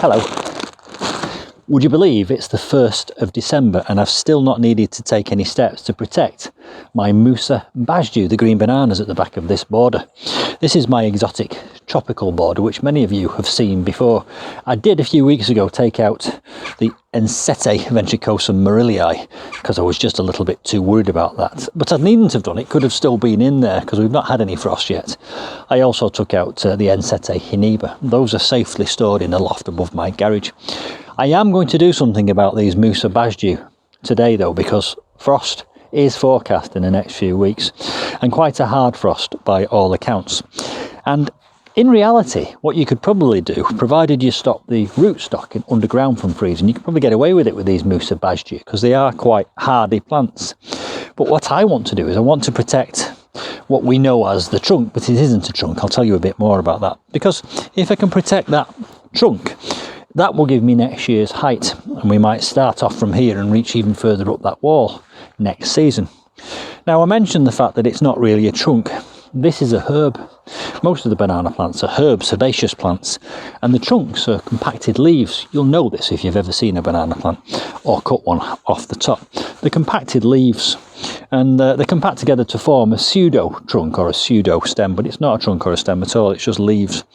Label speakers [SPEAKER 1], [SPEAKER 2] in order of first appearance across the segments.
[SPEAKER 1] Hello. Would you believe it's the 1st of December and I've still not needed to take any steps to protect my Musa Basjoo, the green bananas at the back of this border. This is my exotic tropical border, which many of you have seen before. I did a few weeks ago take out the Ensete ventricosum morillii because I was just a little bit too worried about that. But I needn't have done it, could have still been in there because we've not had any frost yet. I also took out the Ensete hiniba. Those are safely stored in a loft above my garage. I am going to do something about these Musa Basjoo today though, because frost is forecast in the next few weeks, and quite a hard frost by all accounts. And in reality, what you could probably do, provided you stop the rootstock underground from freezing, you could probably get away with it with these Musa Basjoo because they are quite hardy plants. But what I want to do is I want to protect what we know as the trunk, but it isn't a trunk. I'll tell you a bit more about that, because if I can protect that trunk, that will give me next year's height, and we might start off from here and reach even further up that wall next season. Now, I mentioned the fact that it's not really a trunk. This is a herb. Most of the banana plants are herbs, herbaceous plants, and the trunks are compacted leaves. You'll know this if you've ever seen a banana plant or cut one off the top. The compacted leaves, and they compact together to form a pseudo trunk or a pseudo stem, but it's not a trunk or a stem at all, it's just leaves.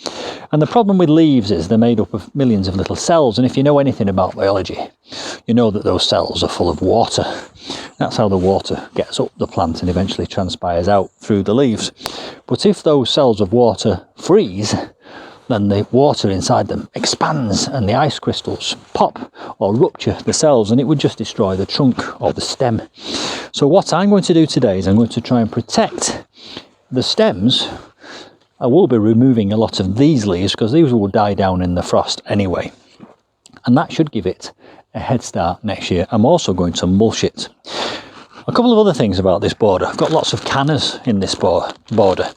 [SPEAKER 1] And the problem with leaves is they're made up of millions of little cells, and if you know anything about biology, you know that those cells are full of water. That's how the water gets up the plant and eventually transpires out through the leaves. But if those cells of water freeze, then the water inside them expands and the ice crystals pop or rupture the cells, and it would just destroy the trunk or the stem. So what I'm going to do today is I'm going to try and protect the stems. I will be removing a lot of these leaves because these will die down in the frost anyway, and that should give it a head start next year. I'm also going to mulch it. A couple of other things about this border. I've got lots of cannas in this border.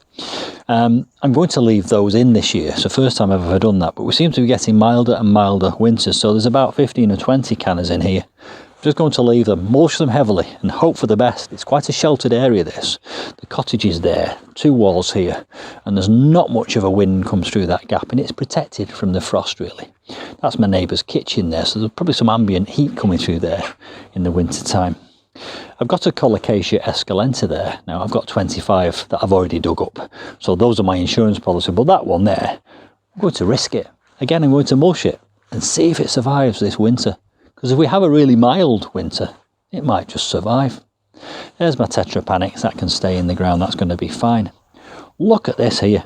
[SPEAKER 1] I'm going to leave those in this year. It's the first time I've ever done that, but we seem to be getting milder and milder winters, so there's about 15 or 20 cannas in here. I'm just going to leave them, mulch them heavily and hope for the best. It's quite a sheltered area, this. The cottage is there, 2 walls here, and there's not much of a wind comes through that gap, and it's protected from the frost really. That's my neighbour's kitchen there, so there's probably some ambient heat coming through there in the winter time. I've got a Colocasia esculenta there. Now I've got 25 that I've already dug up, so those are my insurance policy, but that one there, I'm going to risk it. Again, I'm going to mulch it and see if it survives this winter, because if we have a really mild winter, it might just survive. There's my tetrapanics, that can stay in the ground, that's going to be fine. Look at this here.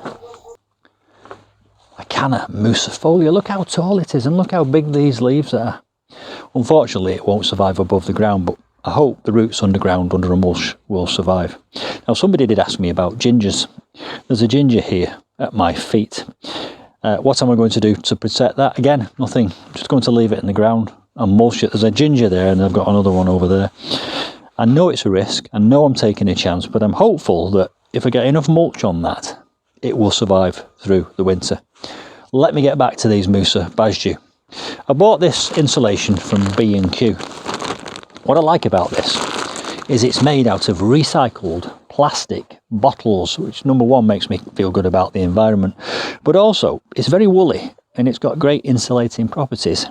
[SPEAKER 1] A canna musifolia, look how tall it is and look how big these leaves are. Unfortunately, it won't survive above the ground, but I hope the roots underground under a mulch will survive. Now, somebody did ask me about gingers. There's a ginger here at my feet. What am I going to do to protect that? Again, nothing. I'm just going to leave it in the ground and mulch it. There's a ginger there and I've got another one over there. I know it's a risk. I know I'm taking a chance, but I'm hopeful that if I get enough mulch on that, it will survive through the winter. Let me get back to these Musa Basjoo. I bought this insulation from B&Q. What I like about this is it's made out of recycled plastic bottles, which number one makes me feel good about the environment, but also it's very woolly and it's got great insulating properties,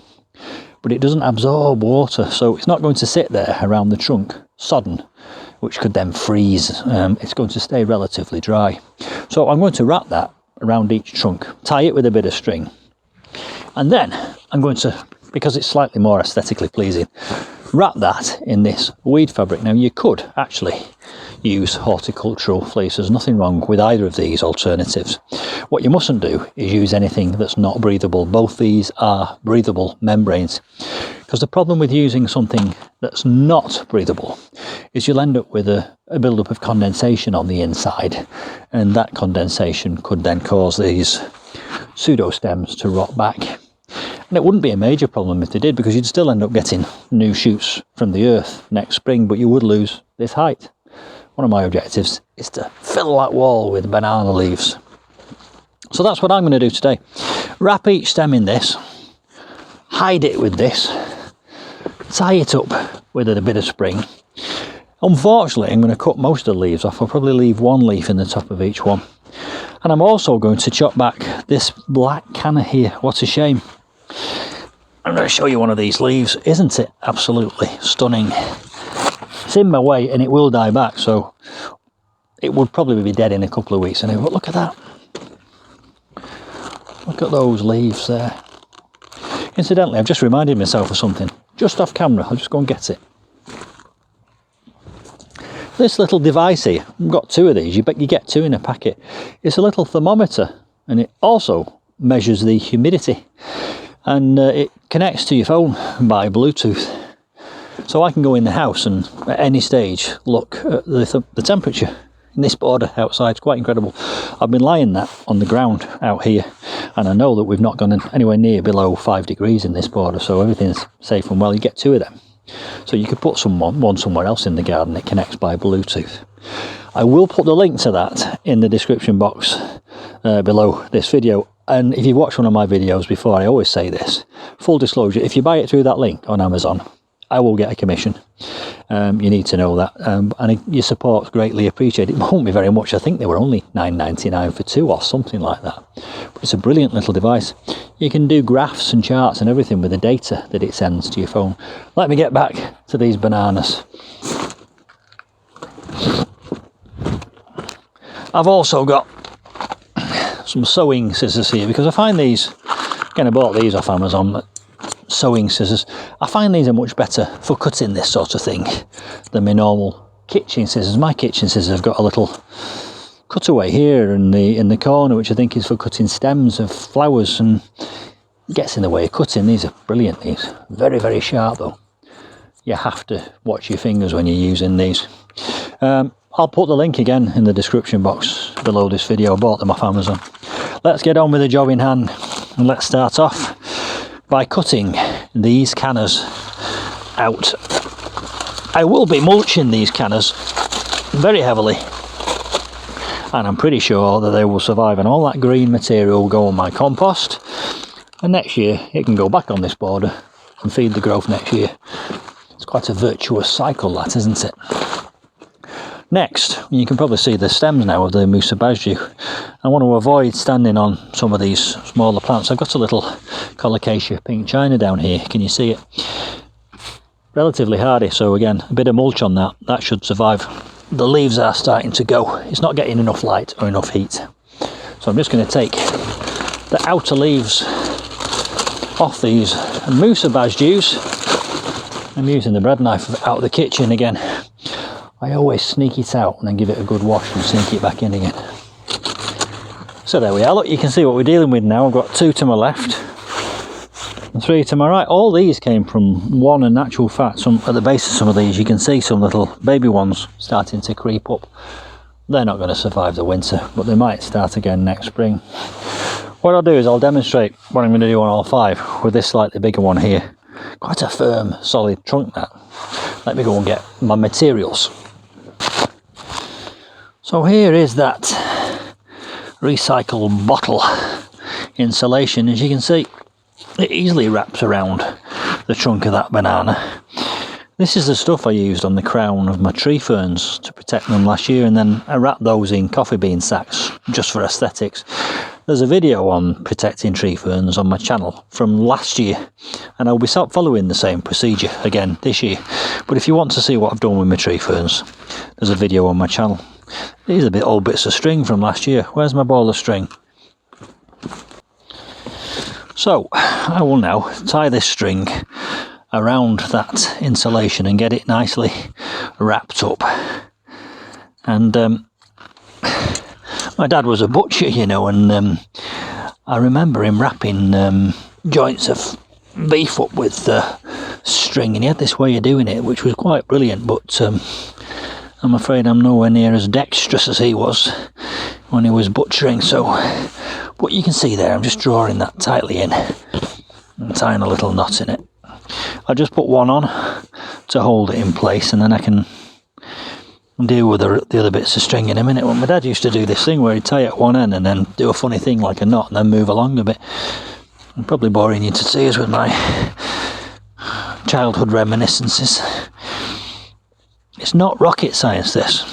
[SPEAKER 1] but it doesn't absorb water, so it's not going to sit there around the trunk sodden, which could then freeze. It's going to stay relatively dry. So I'm going to wrap that around each trunk, tie it with a bit of string, and then I'm going to, because it's slightly more aesthetically pleasing, wrap that in this weed fabric. Now, you could actually use horticultural fleece. There's nothing wrong with either of these alternatives. What you mustn't do is use anything that's not breathable. Both these are breathable membranes, because the problem with using something that's not breathable is you'll end up with a build-up of condensation on the inside, and that condensation could then cause these pseudo stems to rot back. And it wouldn't be a major problem if they did, because you'd still end up getting new shoots from the earth next spring, but you would lose this height. One of my objectives is to fill that wall with banana leaves. So that's what I'm going to do today. Wrap each stem in this, hide it with this, tie it up with a bit of string. Unfortunately, I'm going to cut most of the leaves off. I'll probably leave one leaf in the top of each one. And I'm also going to chop back this black canna here. What a shame. I'm going to show you one of these leaves. Isn't it absolutely stunning? It's in my way and it will die back, so it would probably be dead in a couple of weeks anyway. But look at that. Look at those leaves there. Incidentally, I've just reminded myself of something. Just off camera, I'll just go and get it. This little device here, I've got two of these, you get two in a packet. It's a little thermometer and it also measures the humidity. And it connects to your phone by Bluetooth. So I can go in the house and at any stage look at the temperature in this border outside. It's quite incredible. I've been lying that on the ground out here, and I know that we've not gone anywhere near below 5 degrees in this border, so everything's safe and well. You get two of them. So you could put one somewhere else in the garden. It connects by Bluetooth. I will put the link to that in the description box below this video. And if you've watched one of my videos before, I always say this. Full disclosure, if you buy it through that link on Amazon, I will get a commission. You need to know that. And your support's greatly appreciated. It won't be very much. I think they were only $9.99 for two or something like that. But it's a brilliant little device. You can do graphs and charts and everything with the data that it sends to your phone. Let me get back to these bananas. I've also got some sewing scissors here because I find these, again I bought these off Amazon, sewing scissors. I find these are much better for cutting this sort of thing than my normal kitchen scissors. My kitchen scissors have got a little cutaway here in the corner, which I think is for cutting stems of flowers, and gets in the way of cutting. These are brilliant, these. Very, very sharp though. You have to watch your fingers when you're using these. I'll put the link again in the description box below this video. I bought them off Amazon. Let's get on with the job in hand, and let's start off by cutting these canners out. I will be mulching these canners very heavily, and I'm pretty sure that they will survive, and all that green material will go on my compost, and next year it can go back on this border and feed the growth next year. It's quite a virtuous cycle, that, isn't it? Next, you can probably see the stems now of the Musa Basjoo. I want to avoid standing on some of these smaller plants. I've got a little colocasia pink china down here. Can you see it? Relatively hardy, so again, a bit of mulch on that. That should survive. The leaves are starting to go. It's not getting enough light or enough heat. So I'm just going to take the outer leaves off these Musa Basjoos. I'm using the bread knife out of the kitchen again. I always sneak it out and then give it a good wash and sneak it back in again. So there we are. Look, you can see what we're dealing with now. I've got 2 to my left and 3 to my right. All these came from one, and actual fact, at the base of some of these you can see some little baby ones starting to creep up. They're not going to survive the winter, but they might start again next spring. What I'll do is I'll demonstrate what I'm going to do on all 5 with this slightly bigger one here. Quite a firm, solid trunk, that. Let me go and get my materials. So here is that recycled bottle insulation. As you can see, it easily wraps around the trunk of that banana. This is the stuff I used on the crown of my tree ferns to protect them last year, and then I wrapped those in coffee bean sacks just for aesthetics. There's a video on protecting tree ferns on my channel from last year, and I'll be following the same procedure again this year. But if you want to see what I've done with my tree ferns, there's a video on my channel. These are old bits of string from last year. Where's my ball of string? So I will now tie this string around that insulation and get it nicely wrapped up. And my dad was a butcher, you know, and I remember him wrapping joints of beef up with string, and he had this way of doing it which was quite brilliant, but I'm afraid I'm nowhere near as dexterous as he was when he was butchering. So what you can see there, I'm just drawing that tightly in and tying a little knot in it. I'll just put one on to hold it in place, and then I can deal with the other bits of string in a minute. Well, my dad used to do this thing where he'd tie at one end and then do a funny thing like a knot and then move along a bit. I'm probably boring you to tears with my childhood reminiscences. It's not rocket science, this.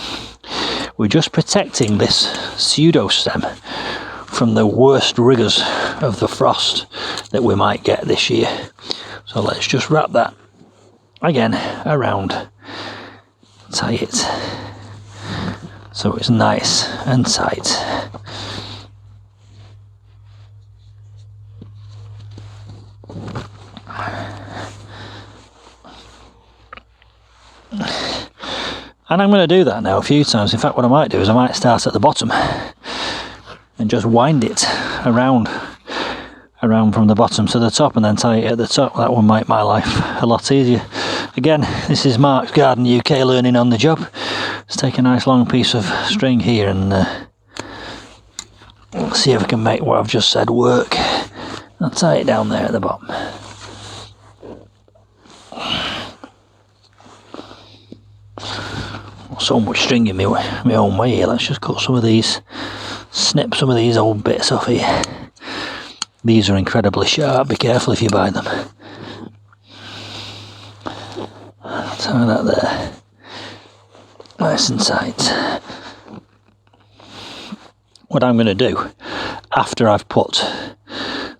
[SPEAKER 1] We're just protecting this pseudo stem from the worst rigours of the frost that we might get this year. So let's just wrap that again around, tie it so it's nice and tight. And I'm going to do that now a few times. In fact, what I might do is I might start at the bottom and just wind it around from the bottom to the top and then tie it at the top. That will make my life a lot easier. Again, this is marksgardenuk learning on the job. Let's take a nice long piece of string here and see if I can make what I've just said work. I'll tie it down there at the bottom. So much string in my own way here. Let's just cut some of these, snip some of these old bits off here. These are incredibly sharp, be careful if you buy them. Tie that there, nice and tight. What I'm going to do, after I've put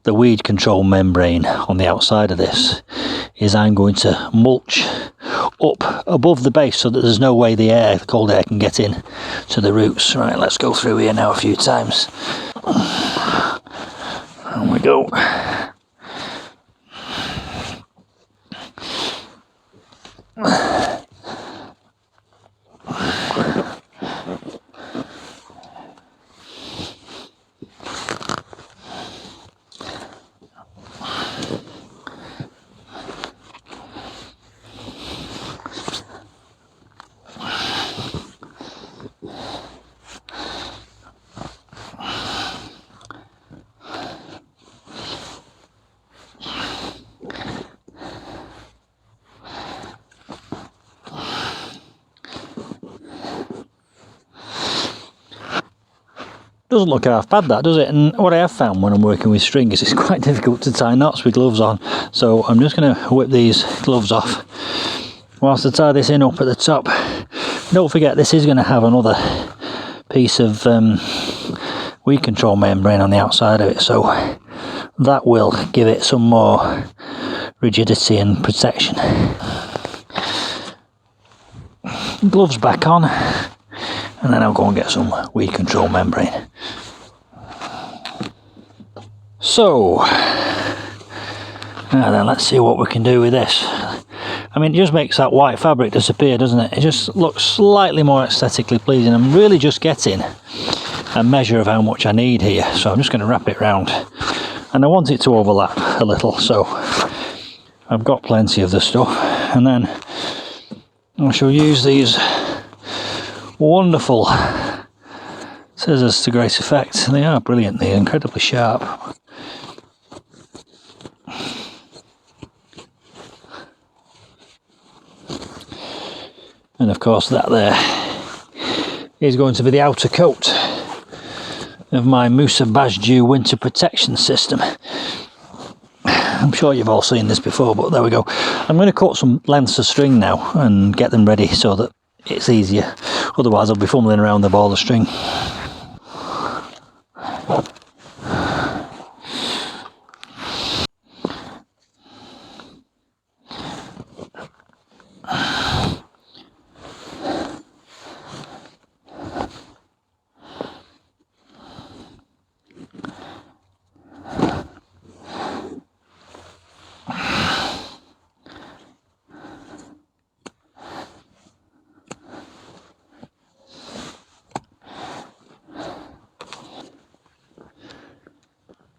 [SPEAKER 1] the weed control membrane on the outside of this, is I'm going to mulch up above the base so that there's no way the cold air can get in to the roots. Right, let's go through here now a few times. And we go. Doesn't look half bad, that, does it? And what I have found when I'm working with string is it's quite difficult to tie knots with gloves on. So I'm just going to whip these gloves off whilst I tie this in up at the top. Don't forget, this is going to have another piece of weed control membrane on the outside of it, so that will give it some more rigidity and protection. Gloves back on, and then I'll go and get some weed control membrane. So, now then, let's see what we can do with this. I mean, it just makes that white fabric disappear, doesn't it? It just looks slightly more aesthetically pleasing. I'm really just getting a measure of how much I need here, so I'm just going to wrap it round. And I want it to overlap a little, so I've got plenty of the stuff. And then I shall use these wonderful scissors to great effect. They are brilliant, they're incredibly sharp. And of course that there is going to be the outer coat of my Musa Basjoo winter protection system. I'm sure you've all seen this before, but there we go. I'm going to cut some lengths of string now and get them ready so that it's easier. Otherwise I'll be fumbling around the ball of string.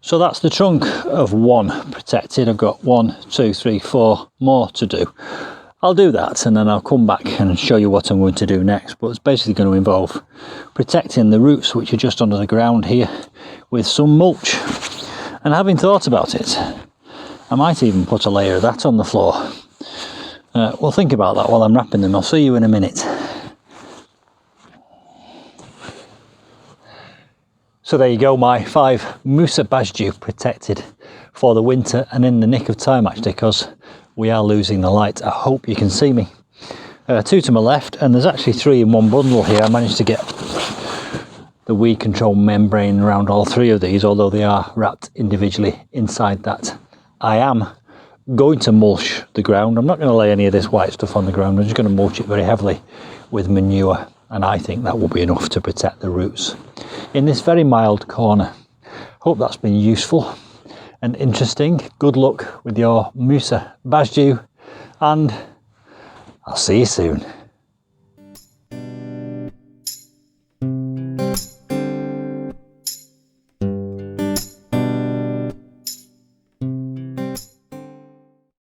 [SPEAKER 1] So that's the trunk of one protected. I've got 1, 2, 3, 4 more to do. I'll do that and then I'll come back and show you what I'm going to do next. But it's basically going to involve protecting the roots, which are just under the ground here, with some mulch. And having thought about it, I might even put a layer of that on the floor. We'll think about that while I'm wrapping them. I'll see you in a minute. So there you go, my 5 Musa Basjoo protected for the winter and in the nick of time actually, because we are losing the light. I hope you can see me. 2 to my left, and there's actually 3 in one bundle here. I managed to get the weed control membrane around all three of these, although they are wrapped individually inside that. I am going to mulch the ground. I'm not going to lay any of this white stuff on the ground. I'm just going to mulch it very heavily with manure, and I think that will be enough to protect the roots in this very mild corner. Hope that's been useful and interesting. Good luck with your Musa Basjoo, and I'll see you soon.